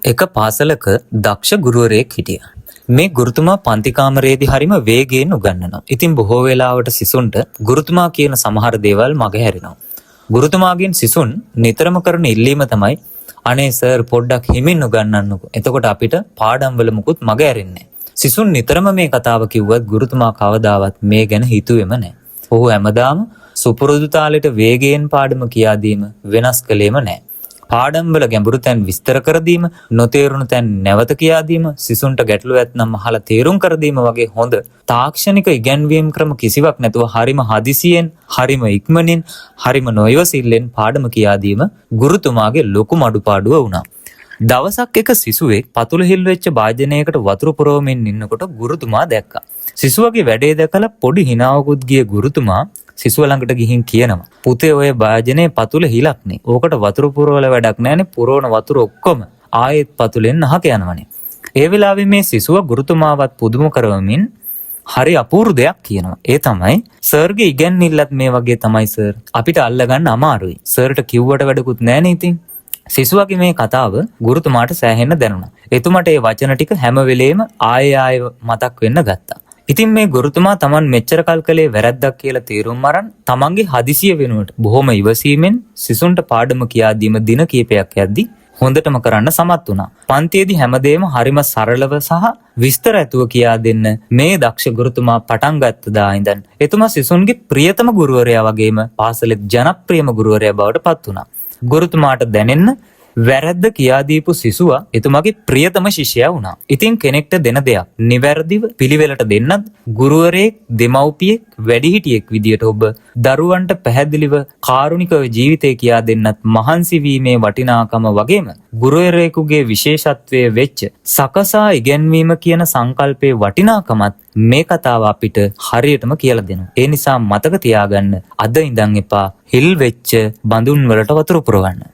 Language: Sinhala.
එක පාසලක දක්ෂ ගුරුවරයෙක් හිටියා. මේ ගුරුතුමා පන්ති කාමරයේදී හරිම වේගයෙන් උගන්වනවා. ඉතින් බොහෝ වෙලාවට සිසුන්ට ගුරුතුමා කියන සමහර දේවල් මගහැරෙනවා. ගුරුතුමාගෙන් සිසුන් නිතරම කරන ඉල්ලීම තමයි අනේ සර් පොඩ්ඩක් හිමින් උගන්වන්නකෝ. එතකොට අපිට පාඩම් වල මුකුත් මගහැරෙන්නේ නැහැ. සිසුන් නිතරම මේ කතාව කිව්වත් ගුරුතුමා කවදාවත් මේ ගැන හිතුවේම නැහැ. ඔහු හැමදාම සුපුරුදු තාලෙට වේගයෙන් පාඩම කියා දීම වෙනස් කළේම නැහැ. පාඩම් වල ගැඹුරු තැන් විස්තර කර දීම, නොතේරුණු තැන් නැවත කියා දීම, සිසුන්ට ගැටලු ඇත්නම් අහලා තේරුම් කර දීම වගේ හොඳ තාක්ෂණික ඉගැන්වීම් ක්‍රම කිසිවක් නැතුව හරිම හදිසියෙන්, හරිම ඉක්මනින්, හරිම නොයවසිල්ලෙන් පාඩම කියා දීම ගුරුතුමාගේ ලොකුම අඩුපාඩුව වුණා. දවසක් එක සිසුවෙක් පතුල හිල් වෙච්ච භාජනයකට වතුර පුරවමින් ඉන්නකොට ගුරුතුමා දැක්කා. සිසුවගේ වැඩේ දැකලා පොඩි හිනාවකුත් ගිය ගුරුතුමා සිසුව ළඟට ගිහින් කියනවා, පුතේ ඔය භාජනයේ පතුල හිලක්නේ. ඕකට වතුර පුරවල වැඩක් නැහැනේ. පුරවන වතුර ඔක්කොම ආයෙත් පතුලෙන් අහක යනවනේ. ඒ වෙලාවේ මේ සිසුව ගුරුතුමාවත් පුදුම කරවමින් හරි අපූර්ව දෙයක් කියනවා. ඒ තමයි සර්ගේ ඉගැන්විල්ලත් මේ වගේ තමයි සර්. අපිට අල්ලගන්න අමාරුයි. සර්ට කිව්වට වැඩකුත් නැහැනේ ඉතින්. සිසුවගේ මේ කතාව ගුරුතුමාට සෑහෙන්න දැනුණා. එතුමාට ඒ වචන ටික හැම වෙලේම ආයෙ මතක් වෙන්න ගත්තා. ඉතින් මේ ගුරුතුමා Taman මෙච්චර කල් කලේ වැරද්දක් කියලා තීරුම් අරන් තමන්ගේ හදිසිය වෙනුවට බොහොම ඉවසීමෙන් සිසුන්ට පාඩම කියා දීම දින කීපයක් යද්දී හොඳටම කරන්න සමත් වුණා. පන්තියේදී හැමදේම හරිම සරලව සහ විස්තර ඇතුව කියා දෙන්න මේ දක්ෂ ගුරුතුමා පටන් ගත්ත දා ඉඳන් එතුමා සිසුන්ගේ ප්‍රියතම ගුරුවරයා වගේම පාසලේ ජනප්‍රියම ගුරුවරයා බවට පත් වුණා. ගුරුතුමාට දැනෙන්න වැරද්ද කියා දීපු සිසුවා එතුමාගේ ප්‍රියතම ශිෂ්‍යයා වුණා. ඉතින් කෙනෙක්ට දෙන දෙයක් නිවැරදිව පිළිවෙලට දෙන්නත් ගුරුවරයෙක්, දෙමව්පියෙක්, වැඩිහිටියෙක් විදියට ඔබ දරුවන්ට පැහැදිලිව කාරුණිකව ජීවිතය කියා දෙන්නත් මහන්සි වීමේ වටිනාකම වගේම ගුරුවරයෙකුගේ විශේෂත්වය වෙච්ච සකසා ඉගැන්වීම කියන සංකල්පයේ වටිනාකමත් මේ කතාව අපිට හරියටම කියලා දෙනවා. ඒ නිසා මතක තියාගන්න, අද ඉඳන් එපා හිල් වෙච්ච බඳුන් වලට වතුර පුරවන්න.